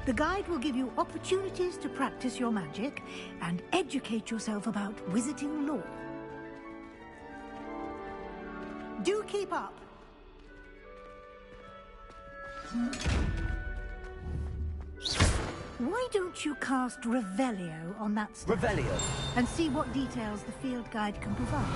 The guide will give you opportunities to practice your magic and educate yourself about wizarding lore. Do keep up! Why don't you cast Revelio on that stuff? Revelio. And see what details the field guide can provide.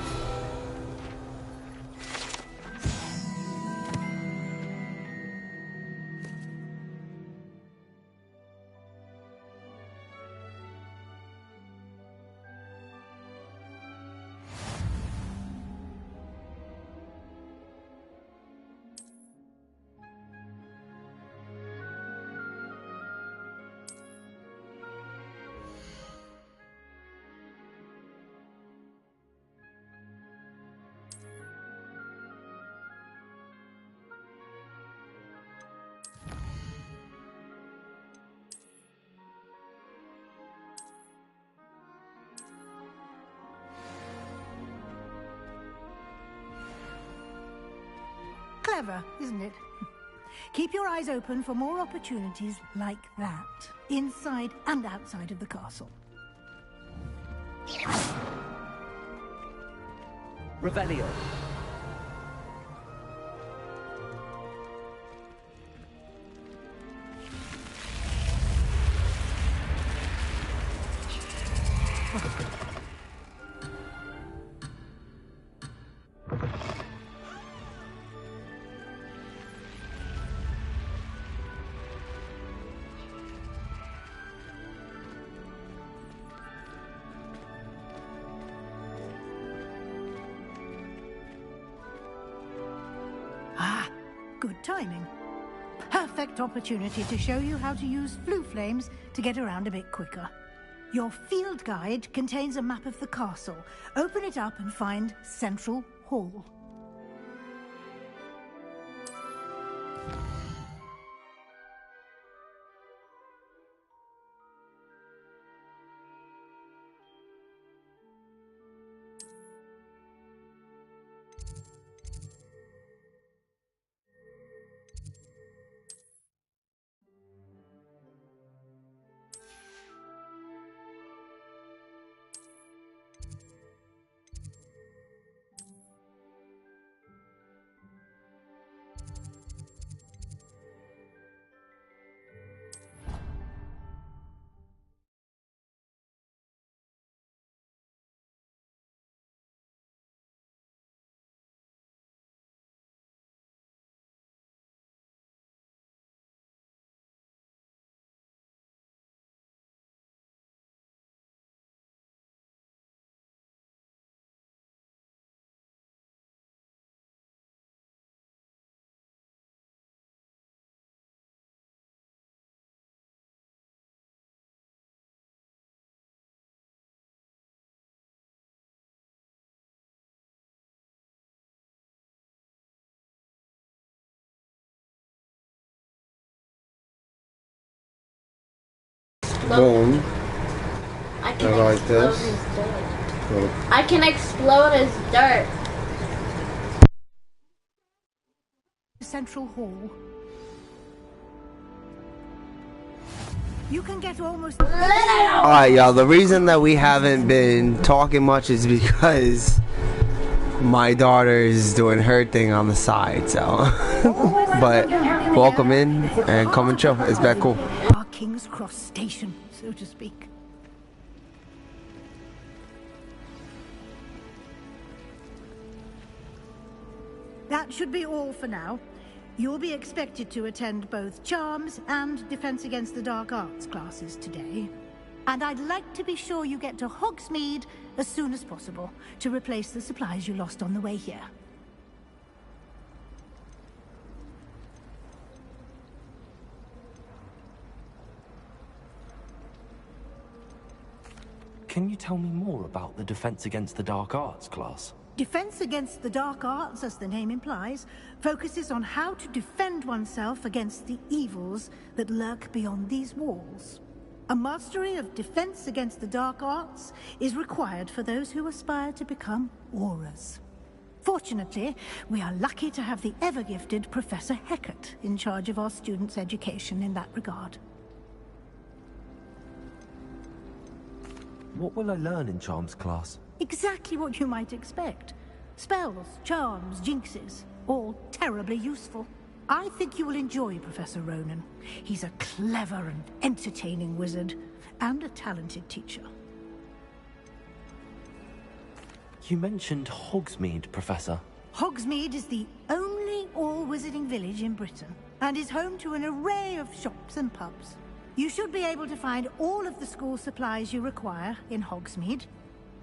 Clever, isn't it? Keep your eyes open for more opportunities like that, inside and outside of the castle. Revelio. Good timing. Perfect opportunity to show you how to use flue flames to get around a bit quicker. Your field guide contains a map of the castle. Open it up and find Central Hall. Boom. I can like explode this. as dirt. Cool. I can explode as dirt. Central Hall. You can get almost... Alright, y'all, the reason that we haven't been talking much is because my daughter is doing her thing on the side, so. But welcome in and come and chill. It's that cool. Our King's Cross station, so to speak. That should be all for now. You'll be expected to attend both Charms and Defense Against the Dark Arts classes today. And I'd like to be sure you get to Hogsmeade as soon as possible to replace the supplies you lost on the way here. Can you tell me more about the Defense Against the Dark Arts class? Defense Against the Dark Arts, as the name implies, focuses on how to defend oneself against the evils that lurk beyond these walls. A mastery of Defense Against the Dark Arts is required for those who aspire to become Aurors. Fortunately, we are lucky to have the ever-gifted Professor Hecat in charge of our students' education in that regard. What will I learn in Charms class? Exactly what you might expect. Spells, charms, jinxes, all terribly useful. I think you will enjoy Professor Ronan. He's a clever and entertaining wizard, and a talented teacher. You mentioned Hogsmeade, Professor. Hogsmeade is the only all-wizarding village in Britain, and is home to an array of shops and pubs. You should be able to find all of the school supplies you require in Hogsmeade.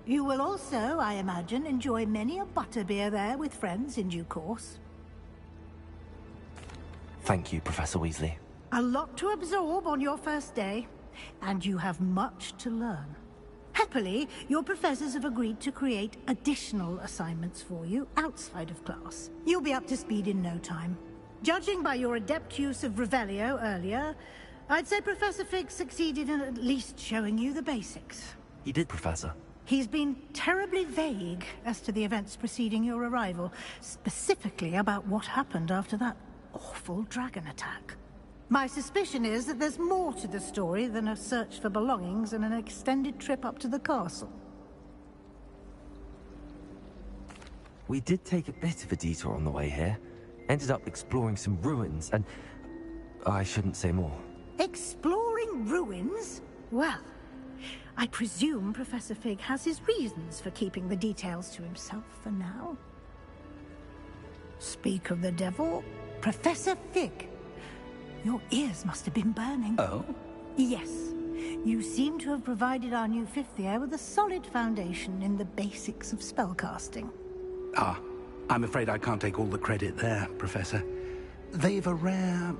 You will also, I imagine, enjoy many a butterbeer there with friends in due course. Thank you, Professor Weasley. A lot to absorb on your first day, and you have much to learn. Happily, your professors have agreed to create additional assignments for you outside of class. You'll be up to speed in no time. Judging by your adept use of Revelio earlier, I'd say Professor Fig succeeded in at least showing you the basics. He did, Professor. He's been terribly vague as to the events preceding your arrival, specifically about what happened after that awful dragon attack. My suspicion is that there's more to the story than a search for belongings and an extended trip up to the castle. We did take a bit of a detour on the way here. Ended up exploring some ruins and... I shouldn't say more. Exploring ruins? Well, I presume Professor Fig has his reasons for keeping the details to himself for now. Speak of the devil, Professor Fig. Your ears must have been burning. Oh? Yes. You seem to have provided our new fifth year with a solid foundation in the basics of spellcasting. Ah, I'm afraid I can't take all the credit there, Professor. They've a rare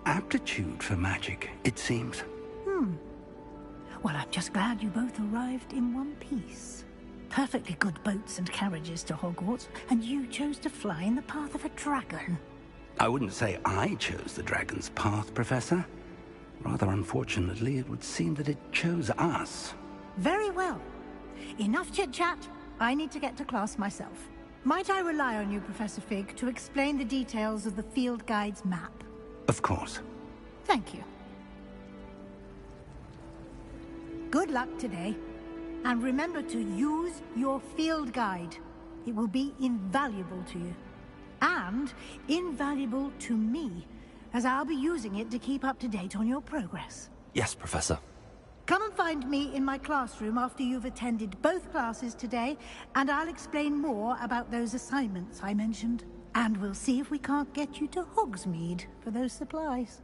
aptitude for magic, it seems. Well, I'm just glad you both arrived in one piece. Perfectly good boats and carriages to Hogwarts, and you chose to fly in the path of a dragon. I wouldn't say I chose the dragon's path, Professor. Rather unfortunately, it would seem that it chose us. Very well. Enough chit-chat. I need to get to class myself. Might I rely on you, Professor Fig, to explain the details of the field guide's map? Of course. Thank you. Good luck today. And remember to use your field guide. It will be invaluable to you. And invaluable to me, as I'll be using it to keep up to date on your progress. Yes, Professor. Come and find me in my classroom after you've attended both classes today, and I'll explain more about those assignments I mentioned. And we'll see if we can't get you to Hogsmeade for those supplies.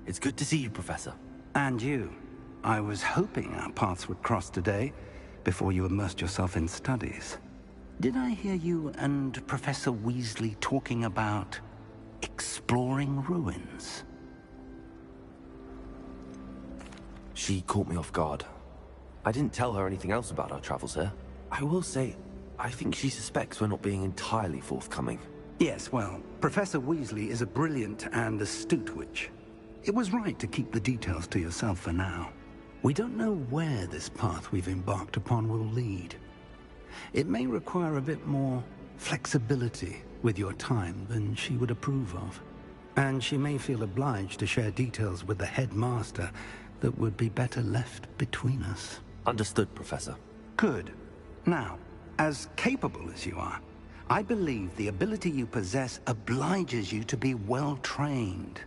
It's good to see you, Professor. And you. I was hoping our paths would cross today, before you immersed yourself in studies. Did I hear you and Professor Weasley talking about exploring ruins? She caught me off guard. I didn't tell her anything else about our travels here. I will say, I think she suspects we're not being entirely forthcoming. Yes, well, Professor Weasley is a brilliant and astute witch. It was right to keep the details to yourself for now. We don't know where this path we've embarked upon will lead. It may require a bit more flexibility with your time than she would approve of. And she may feel obliged to share details with the headmaster that would be better left between us. Understood, Professor. Good. Now, as capable as you are, I believe the ability you possess obliges you to be well-trained.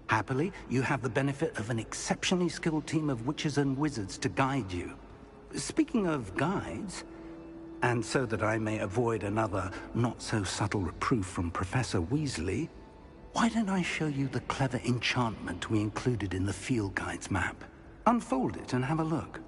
Happily, you have the benefit of an exceptionally skilled team of witches and wizards to guide you. Speaking of guides, and so that I may avoid another not-so-subtle reproof from Professor Weasley, why don't I show you the clever enchantment we included in the field guide's map? Unfold it and have a look.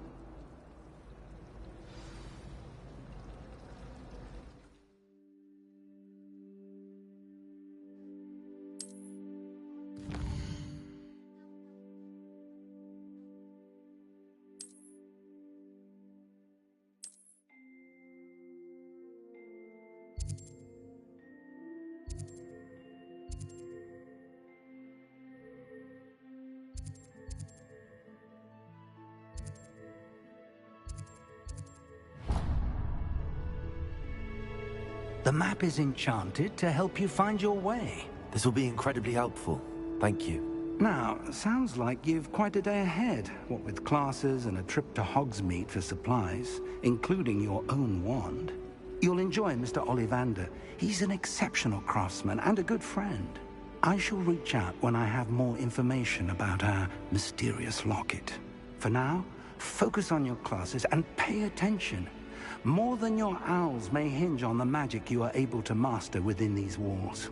The map is enchanted to help you find your way. This will be incredibly helpful. Thank you. Now, sounds like you've quite a day ahead, what with classes and a trip to Hogsmeade for supplies, including your own wand. You'll enjoy Mr. Ollivander. He's an exceptional craftsman and a good friend. I shall reach out when I have more information about our mysterious locket. For now, focus on your classes and pay attention. More than your owls may hinge on the magic you are able to master within these walls.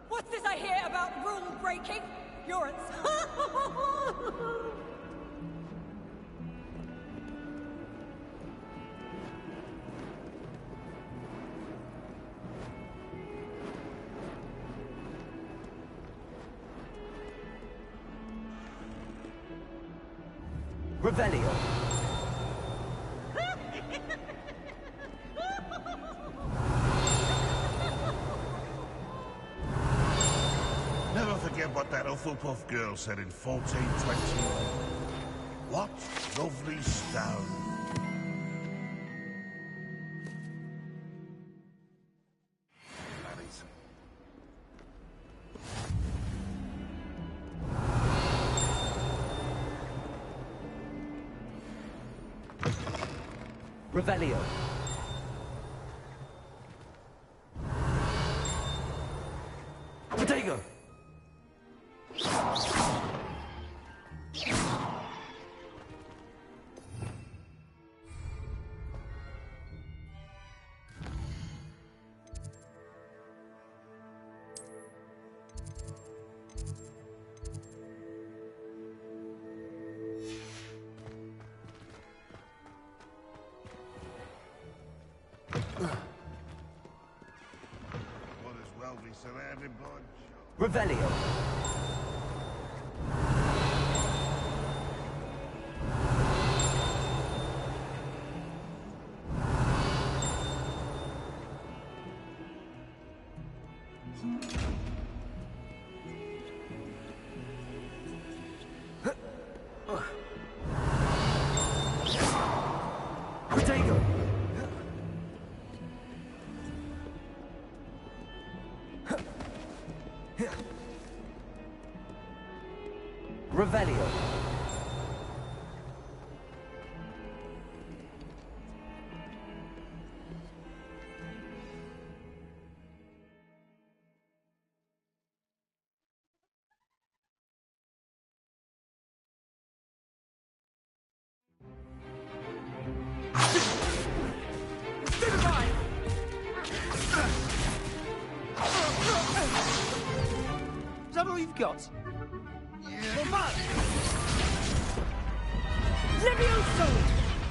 What's this I hear about rule breaking? You're at... Revelio. Never forget what that Hufflepuff girl said in 1421. What lovely stone. Revelio. Potato. Might as well be surrounded by... Revelio. Potato. Revelio. Is that all you've got?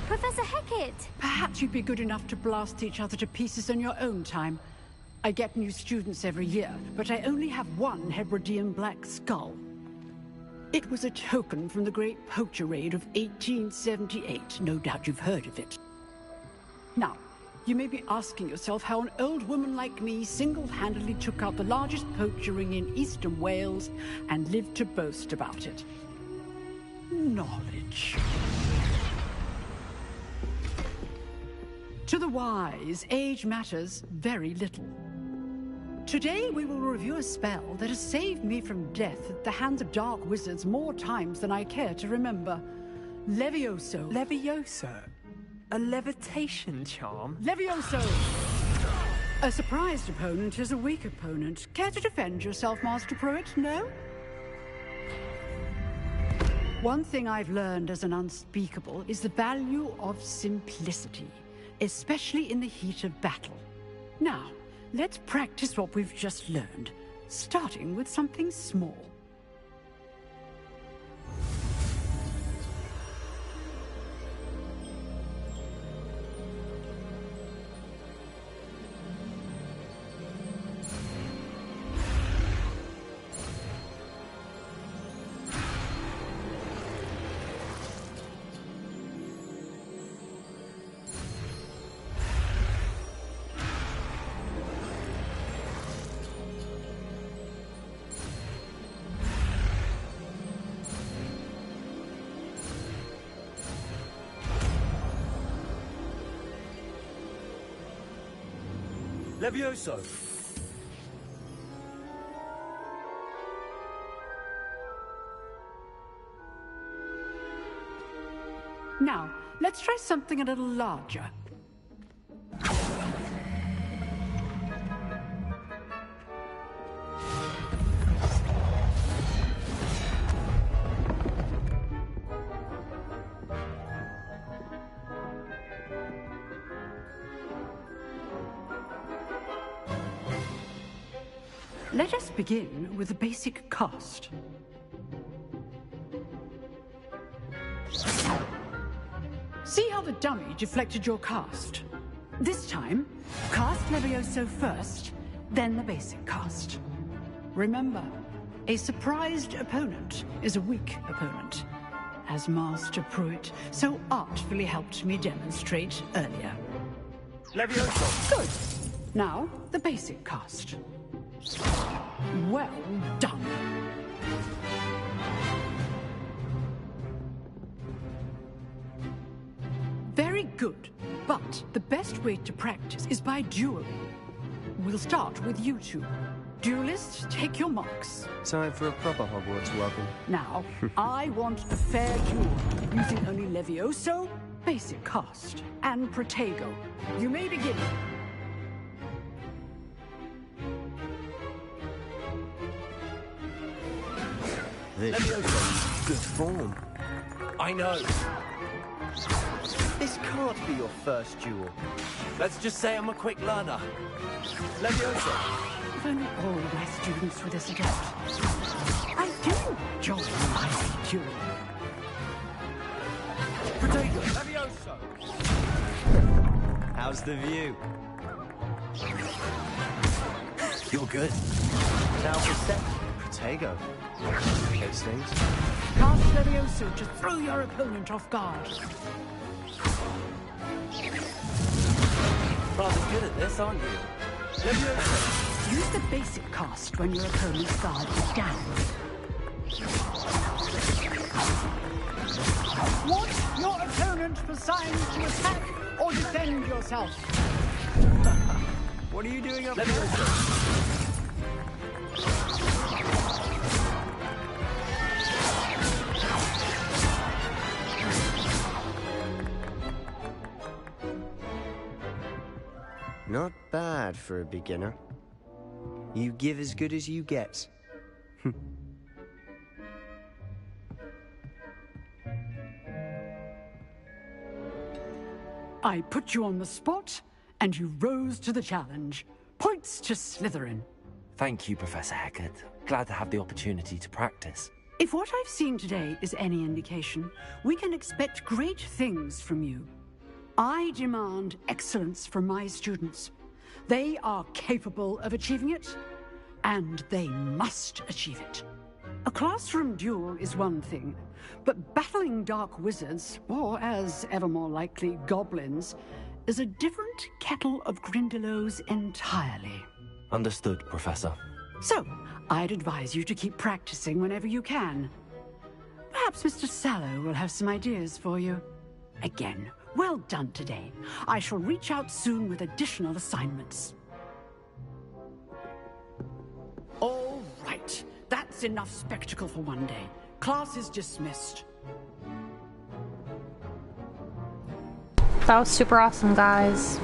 Professor Hecat! Perhaps you'd be good enough to blast each other to pieces in your own time. I get new students every year, but I only have one Hebridean black skull. It was a token from the Great Poacher Raid of 1878. No doubt you've heard of it. Now, you may be asking yourself how an old woman like me single-handedly took out the largest poacher ring in eastern Wales and lived to boast about it. Knowledge. To the wise, age matters very little. Today we will review a spell that has saved me from death at the hands of dark wizards more times than I care to remember. Levioso. Levioso? A levitation charm? Levioso! A surprised opponent is a weak opponent. Care to defend yourself, Master Pruitt? No? One thing I've learned as an unspeakable is the value of simplicity, especially in the heat of battle. Now, let's practice what we've just learned, starting with something small. Levioso! Now, let's try something a little larger. Let us begin with the basic cast. See how the dummy deflected your cast? This time, cast Levioso first, then the basic cast. Remember, a surprised opponent is a weak opponent, as Master Pruitt so artfully helped me demonstrate earlier. Levioso! Good. Now, the basic cast. Well done. Very good, but the best way to practice is by dueling. We'll start with you two. Duelists, take your marks. Time for a proper Hogwarts welcome. Now, I want a fair duel, using only Levioso, basic cast, and Protego. You may begin. This Levioso! good form. I know! This can't be your first duel. Let's just say I'm a quick learner. Levioso! If only all of my students were this adept. I do enjoy my duel. Protego! Levioso! How's the view? You're good. Now for set. Protego. Okay, Staves. Cast Levioso to throw your opponent off guard. Rather good at this, aren't you? Levioso! Use the basic cast when your opponent's guard is down. Watch your opponent for signs to attack or defend yourself. What are you doing up Levioso! Not bad for a beginner. You give as good as you get. I put you on the spot, and you rose to the challenge. Points to Slytherin. Thank you, Professor Hecat. Glad to have the opportunity to practice. If what I've seen today is any indication, we can expect great things from you. I demand excellence from my students. They are capable of achieving it, and they must achieve it. A classroom duel is one thing, but battling dark wizards, or as ever more likely, goblins, is a different kettle of Grindylows entirely. Understood, Professor. So, I'd advise you to keep practicing whenever you can. Perhaps Mr. Sallow will have some ideas for you. Again, well done today. I shall reach out soon with additional assignments. All right. That's enough spectacle for one day. Class is dismissed. That was super awesome, guys.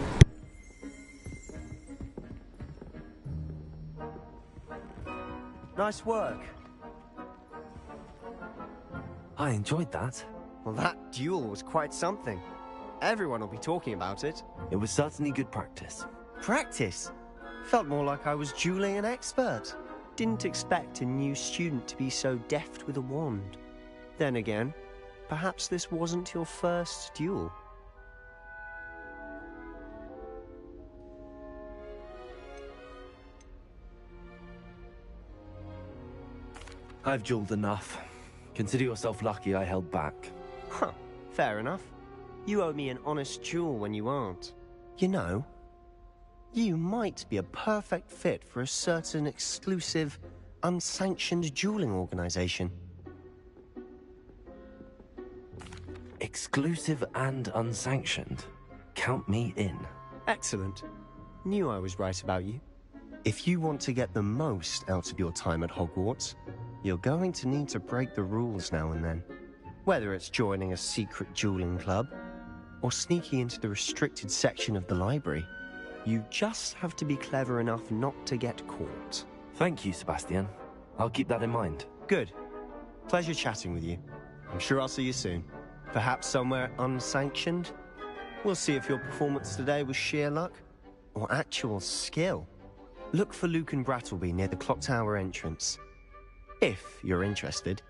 Nice work. I enjoyed that. Well, that duel was quite something. Everyone will be talking about it. It was certainly good practice. Practice? Felt more like I was dueling an expert. Didn't expect a new student to be so deft with a wand. Then again, perhaps this wasn't your first duel. I've dueled enough. Consider yourself lucky I held back. Huh, fair enough. You owe me an honest duel when you aren't. You know, you might be a perfect fit for a certain exclusive, unsanctioned dueling organization. Exclusive and unsanctioned? Count me in. Excellent. Knew I was right about you. If you want to get the most out of your time at Hogwarts, you're going to need to break the rules now and then. Whether it's joining a secret dueling club, or sneaking into the restricted section of the library, you just have to be clever enough not to get caught. Thank you, Sebastian. I'll keep that in mind. Good. Pleasure chatting with you. I'm sure I'll see you soon. Perhaps somewhere unsanctioned? We'll see if your performance today was sheer luck, or actual skill. Look for Luke and Brattleby near the clock tower entrance. If you're interested.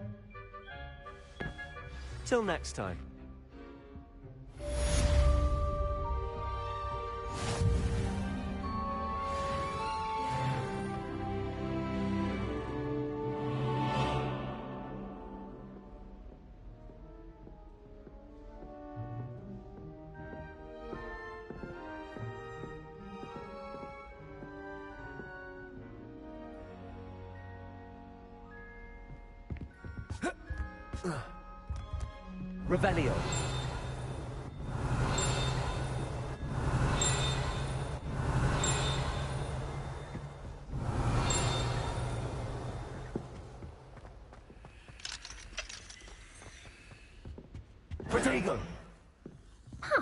Till next time. Revelio. Protego. Huh.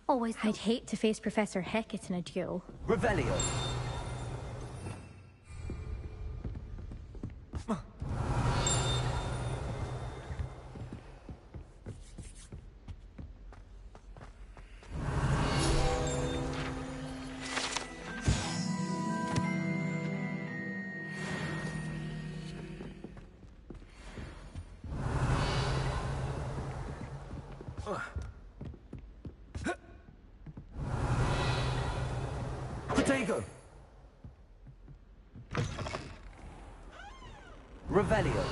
Always. I'd hate to face Professor Hecat in a duel. Revelio. Protego. Revelio.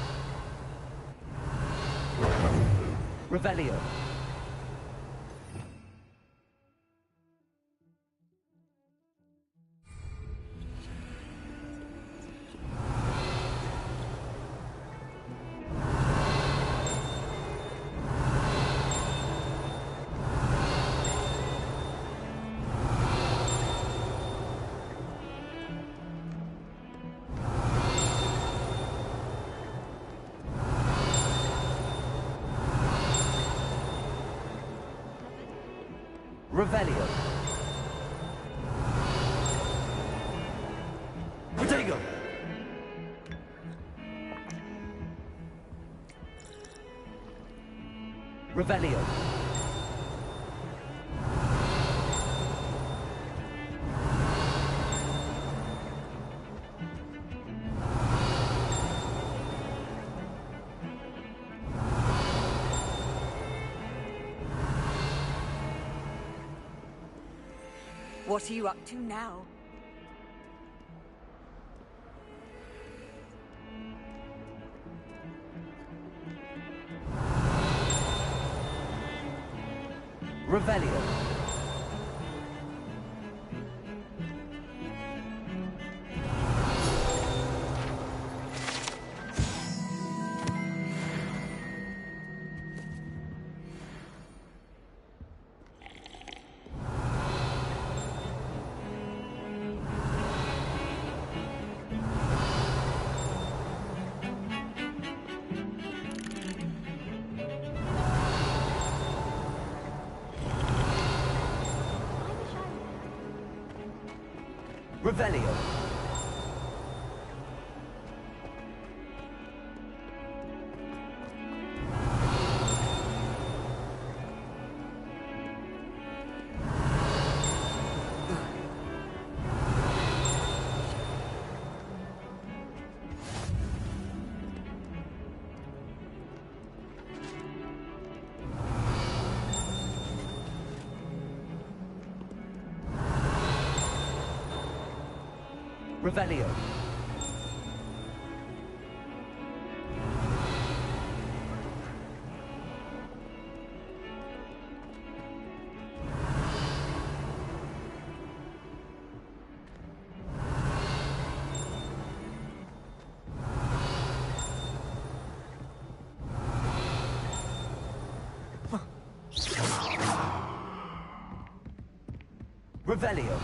Revelio. Revelio. Protego. Revelio. What are you up to now? Revelio. Revelio. Revelio. Revelio.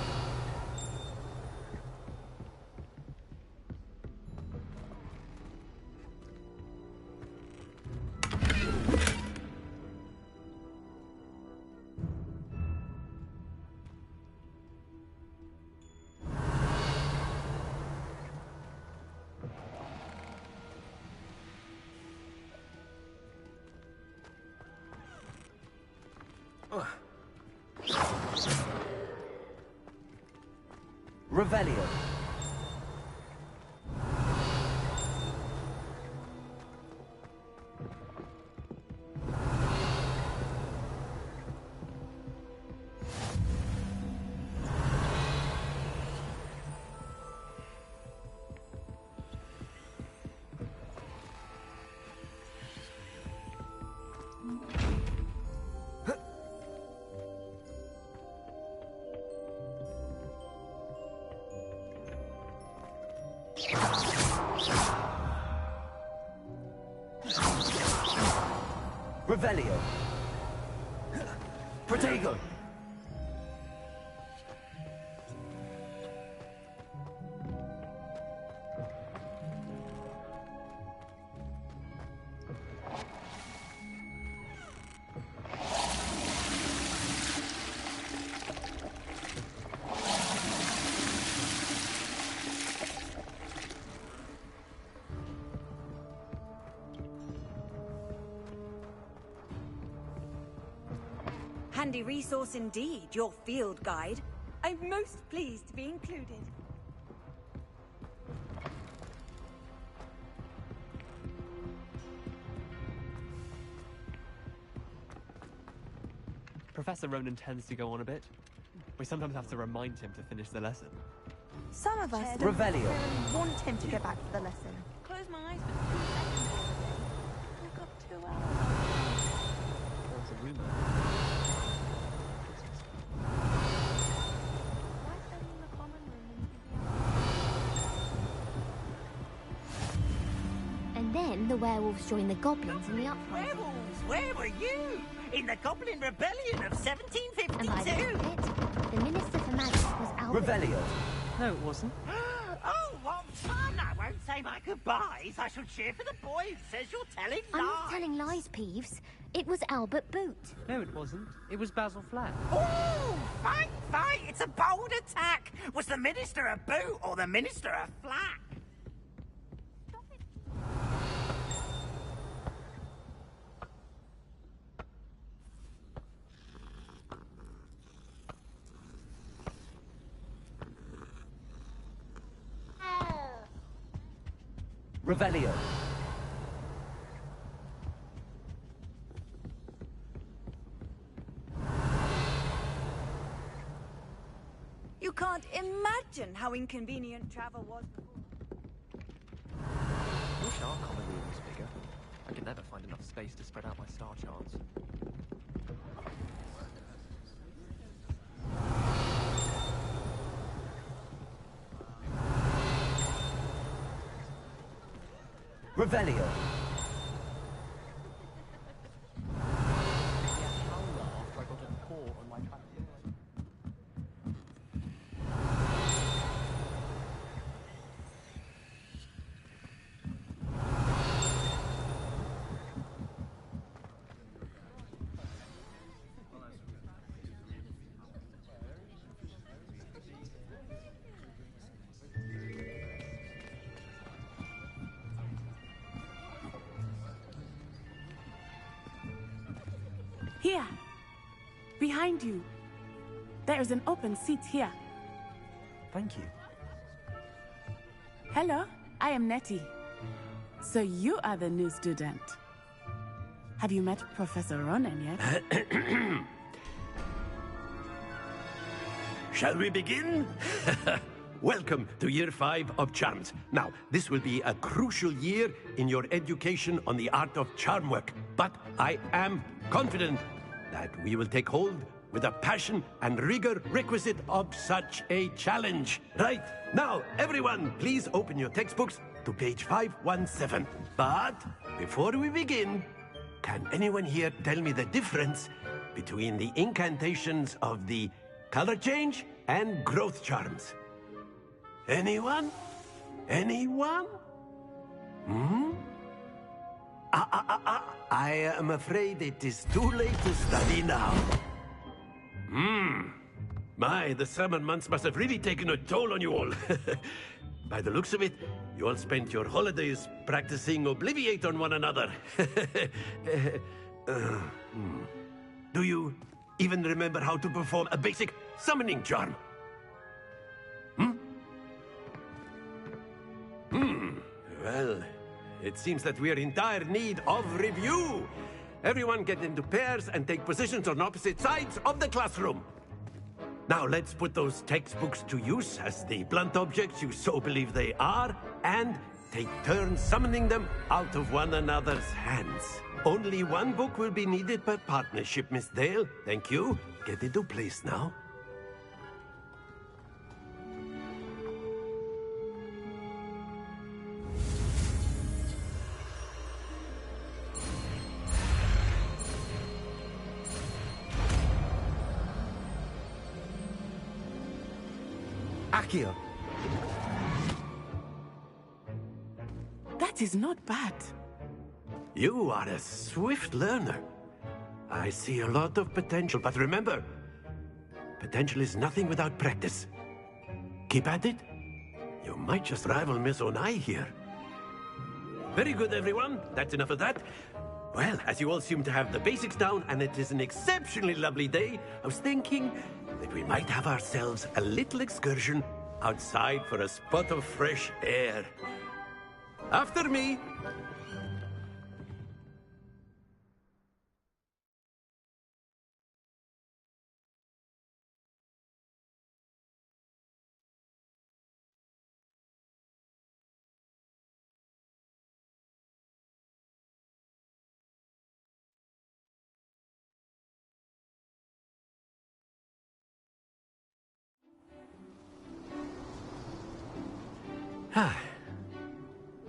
Revelio. Revelio. Protego. Handy resource indeed, your field guide. I'm most pleased to be included. Professor Ronan tends to go on a bit. We sometimes have to remind him to finish the lesson. Some of us Revelio. want him to get back to the lesson. Close my eyes for 2 seconds the other day. Woke up 2 hours. There was a rumor. And then the werewolves joined the goblins in the uprising. Werewolves, where were you? In the Goblin Rebellion of 1752? And by the end of it, the Minister for Magic was Albert. Revelio. No, it wasn't. Oh, what fun! I won't say my goodbyes. I shall cheer for the boy who says you're telling lies. I'm not telling lies, Peeves. It was Albert Boot. No, it wasn't. It was Basil Flack. Oh, fight, fight! It's a bold attack. Was the Minister a boot or the Minister a flack? Revelio. You can't imagine how inconvenient travel was before. I wish our common room was bigger. I could never find enough space to spread out my star charts. Revelio. Here, behind you. There is an open seat here. Thank you. Hello, I am Nettie. So you are the new student. Have you met Professor Ronan yet? Shall we begin? Welcome to Year 5 of Charms. Now, this will be a crucial year in your education on the art of charm work, but I am confident that we will take hold with the passion and rigor requisite of such a challenge. Right, now, everyone, please open your textbooks to page 517. But before we begin, can anyone here tell me the difference between the incantations of the color change and growth charms? Anyone? Anyone? I am afraid it is too late to study now. My, the summer months must have really taken a toll on you all. By the looks of it, you all spent your holidays practicing Obliviate on one another. Do even remember how to perform a basic summoning charm? Well, it seems that we are in dire need of review. Everyone get into pairs and take positions on opposite sides of the classroom. Now let's put those textbooks to use as the blunt objects you so believe they are, and take turns summoning them out of one another's hands. Only one book will be needed per partnership, Miss Dale. Thank you. Get into place now. Accio. That is not bad. You are a swift learner. I see a lot of potential, but remember, potential is nothing without practice. Keep at it. You might just rival Miss Onai here. Very good, everyone. That's enough of that. Well, as you all seem to have the basics down, and it is an exceptionally lovely day, I was thinking that we might have ourselves a little excursion outside for a spot of fresh air. After me.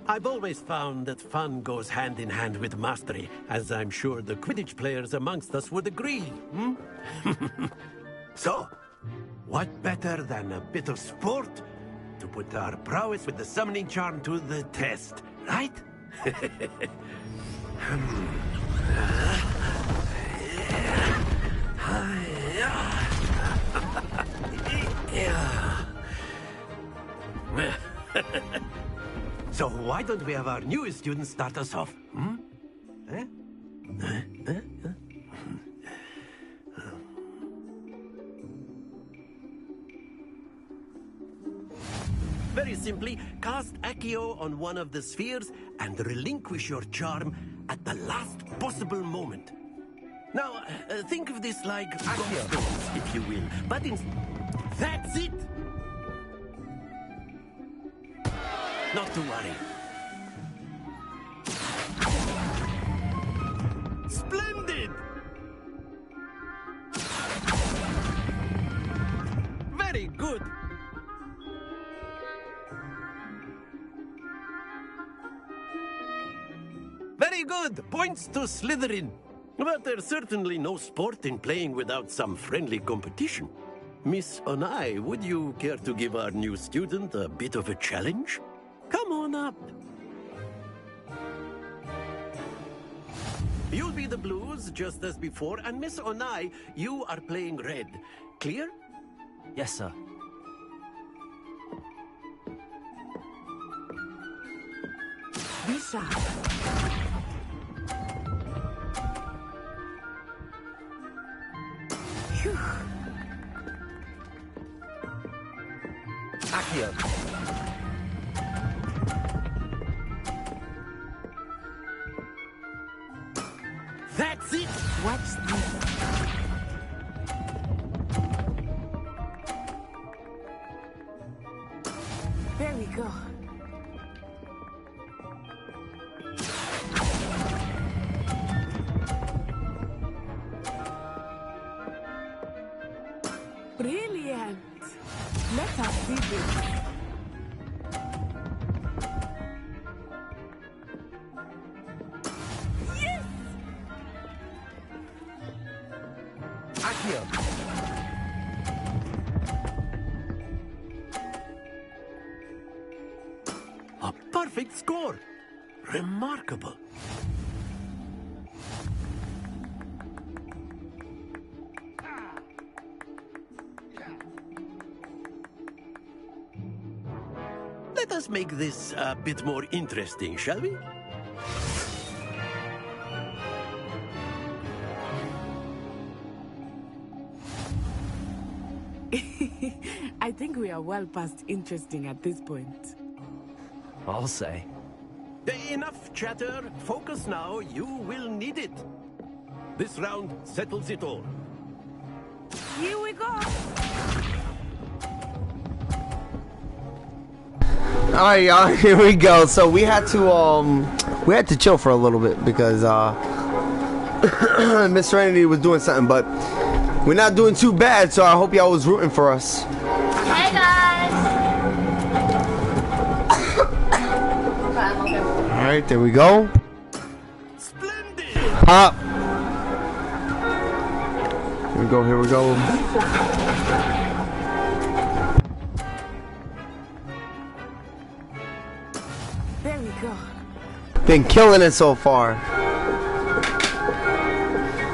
I've always found that fun goes hand in hand with mastery, as I'm sure the Quidditch players amongst us would agree. So, what better than a bit of sport to put our prowess with the summoning charm to the test, right? So why don't we have our newest student start us off? Very simply, cast Accio on one of the spheres and relinquish your charm at the last possible moment. Now, think of this like gobstones, if you will. But that's it! Not to worry. Splendid! Very good. Very good. Points to Slytherin. But there's certainly no sport in playing without some friendly competition. Miss Onai, would you care to give our new student a bit of a challenge? Come on up. You'll be the blues, just as before, and Miss Onai, you are playing red. Clear? Yes, sir. Be sharp. Phew. Accio. That's it! Watch this. There we go. Brilliant! Let us see this. A perfect score! Remarkable. Let us make this a bit more interesting, shall we? I think we are well past interesting at this point. I'll say. Enough chatter. Focus now. You will need it. This round settles it all. Here we go. Alright, y'all, here we go. So we had to chill for a little bit because Miss Serenity was doing something, but we're not doing too bad, so I hope y'all was rooting for us. Hey guys! Alright, there we go. Splendid! Up. Here we go, here we go. There we go. Been killing it so far.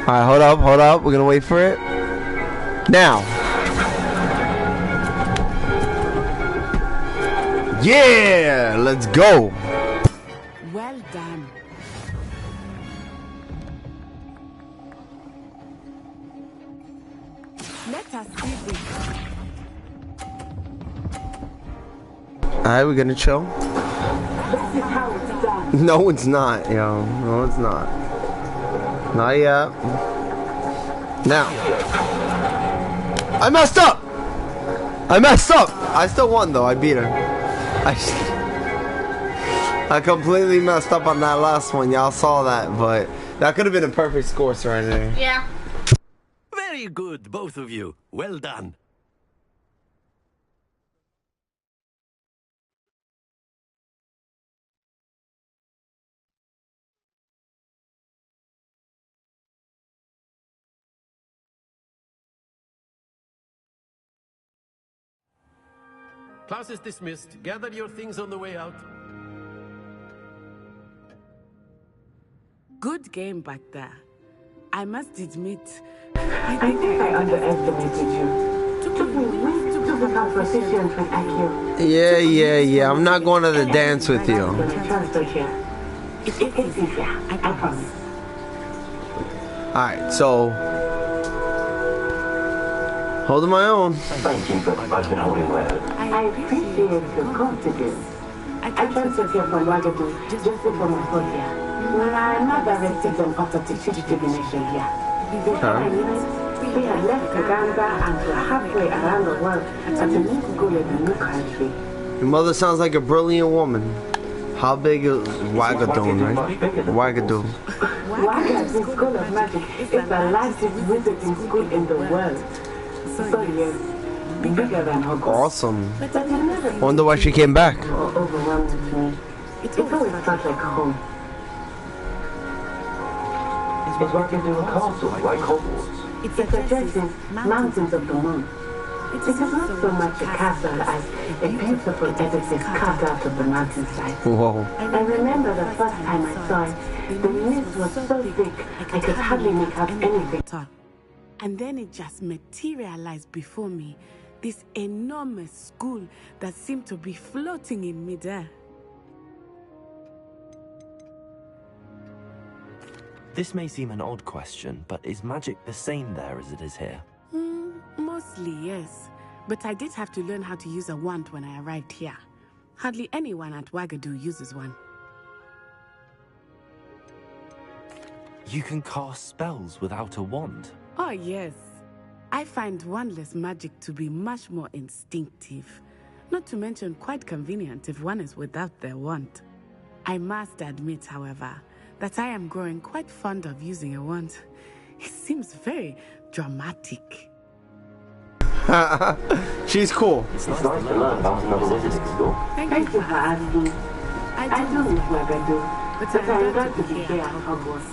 Alright, hold up. We're gonna wait for it. Now. Yeah! Let's go! Well done. Let us see this. Alright, we're gonna chill. No, it's not, yo. No, it's not. Not yet. Now. I messed up! I still won, though. I beat her. I completely messed up on that last one. Y'all saw that, but that could have been a perfect score right there. Yeah. Very good, both of you. Well done. Class is dismissed. Gather your things on the way out. Good game back there. I must admit, I think I underestimated you. Took me weeks to pick up positions with IQ. Yeah. I'm not going to the dance with you. It's easier, I promise. Alright, so holding my own. Thank you, but I've been holding well. I appreciate your confidence. I transferred here from Wagadu just before my fourth year. I'm not directed on auto to teach divination here. Before I knew it, we had left Uganda and were halfway around the world at a new school in a new country. Your mother sounds like a brilliant woman. How big is Wagadu, right? Wagadu. Wagadu School of Magic is the largest wizarding school in the world. So yes, bigger than Hogwarts. Awesome. Wonder why she came back. Overwhelmed with me. It's always felt like home. Is Wagadu a castle like Hogwarts? It addresses Mountains of the Moon. It is not so much a castle as a beautiful edifice carved out of the mountainside. Whoa. I remember the first time I saw it, the mist was so thick I could hardly make out anything. And then it just materialized before me, this enormous school that seemed to be floating in midair. This may seem an odd question, but is magic the same there as it is here? Mostly, yes. But I did have to learn how to use a wand when I arrived here. Hardly anyone at Wagadu uses one. You can cast spells without a wand? Oh, yes. I find wandless magic to be much more instinctive. Not to mention quite convenient if one is without their wand. I must admit, however, that I am growing quite fond of using a wand. It seems very dramatic. She's cool. It's nice to learn about another wizarding school. Thank you for asking. I do miss Wagadu, but I'm glad to be here at Hogwarts.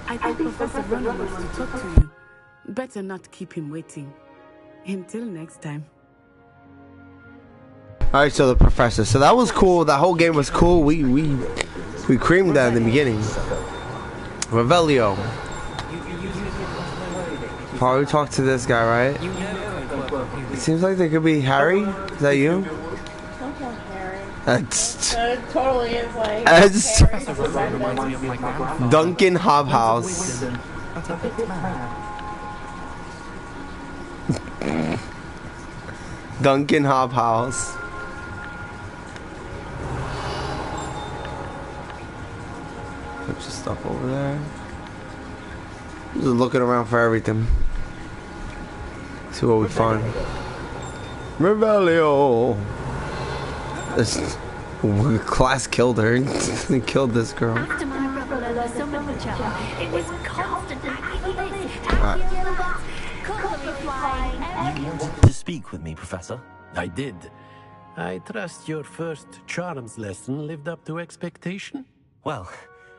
I think Professor Ron wants to talk to you. Better not keep him waiting. Until next time. Alright, so the professor. So that was cool. That whole game was cool. We creamed that in the beginning. Revelio. Probably talk to this guy, right? It seems like there could be Harry. Is that you? Don't kill Harry. That's It totally is like. That's Harry. Duncan Hobhouse. Duncan Hop House. Bunch of stuff over there. Just looking around for everything. See what we find. Revelio. This class killed her. They killed this girl. After my brother so much, it was constant You wanted to speak with me, Professor? I did. I trust your first charms lesson lived up to expectation? Well,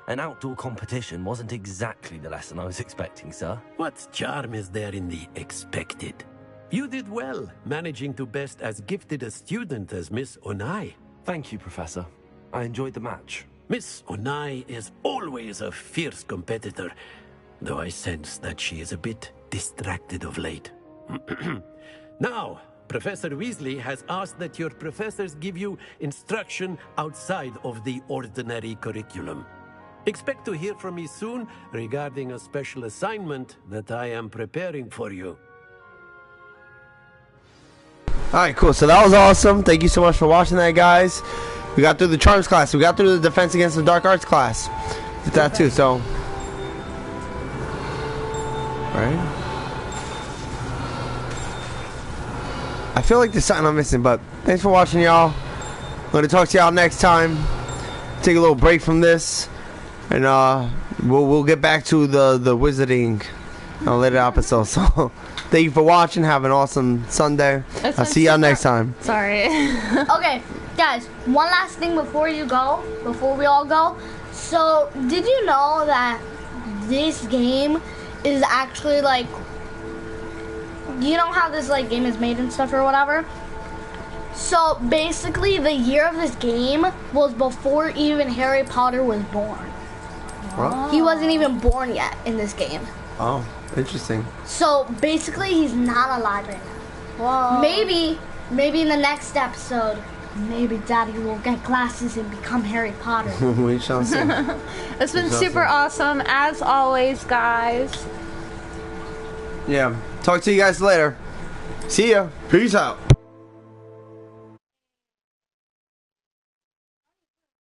an outdoor competition wasn't exactly the lesson I was expecting, sir. What charm is there in the expected? You did well, managing to best as gifted a student as Miss Onai. Thank you, Professor. I enjoyed the match. Miss Onai is always a fierce competitor, though I sense that she is a bit distracted of late. Now, Professor Weasley has asked that your professors give you instruction outside of the ordinary curriculum. Expect to hear from me soon regarding a special assignment that I am preparing for you. Alright, cool. So that was awesome. Thank you so much for watching that, guys. We got through the charms class. We got through the defense against the dark arts class. Did that too, so. Right? I feel like there's something I'm missing, but thanks for watching, y'all. I'm going to talk to y'all next time. Take a little break from this. And we'll get back to the wizarding on a later episode. So thank you for watching. Have an awesome Sunday. I'll see y'all next time. Sorry. Okay, guys, one last thing before we all go. So, did you know that this game is actually like, you know how this like game is made and stuff or whatever? So basically the year of this game was before even Harry Potter was born. What? He wasn't even born yet in this game. Oh, interesting. So basically he's not alive right now. Whoa. Maybe in the next episode, maybe Daddy will get glasses and become Harry Potter. We shall see. It's been super awesome as always, guys. Yeah. Talk to you guys later. See ya. Peace out.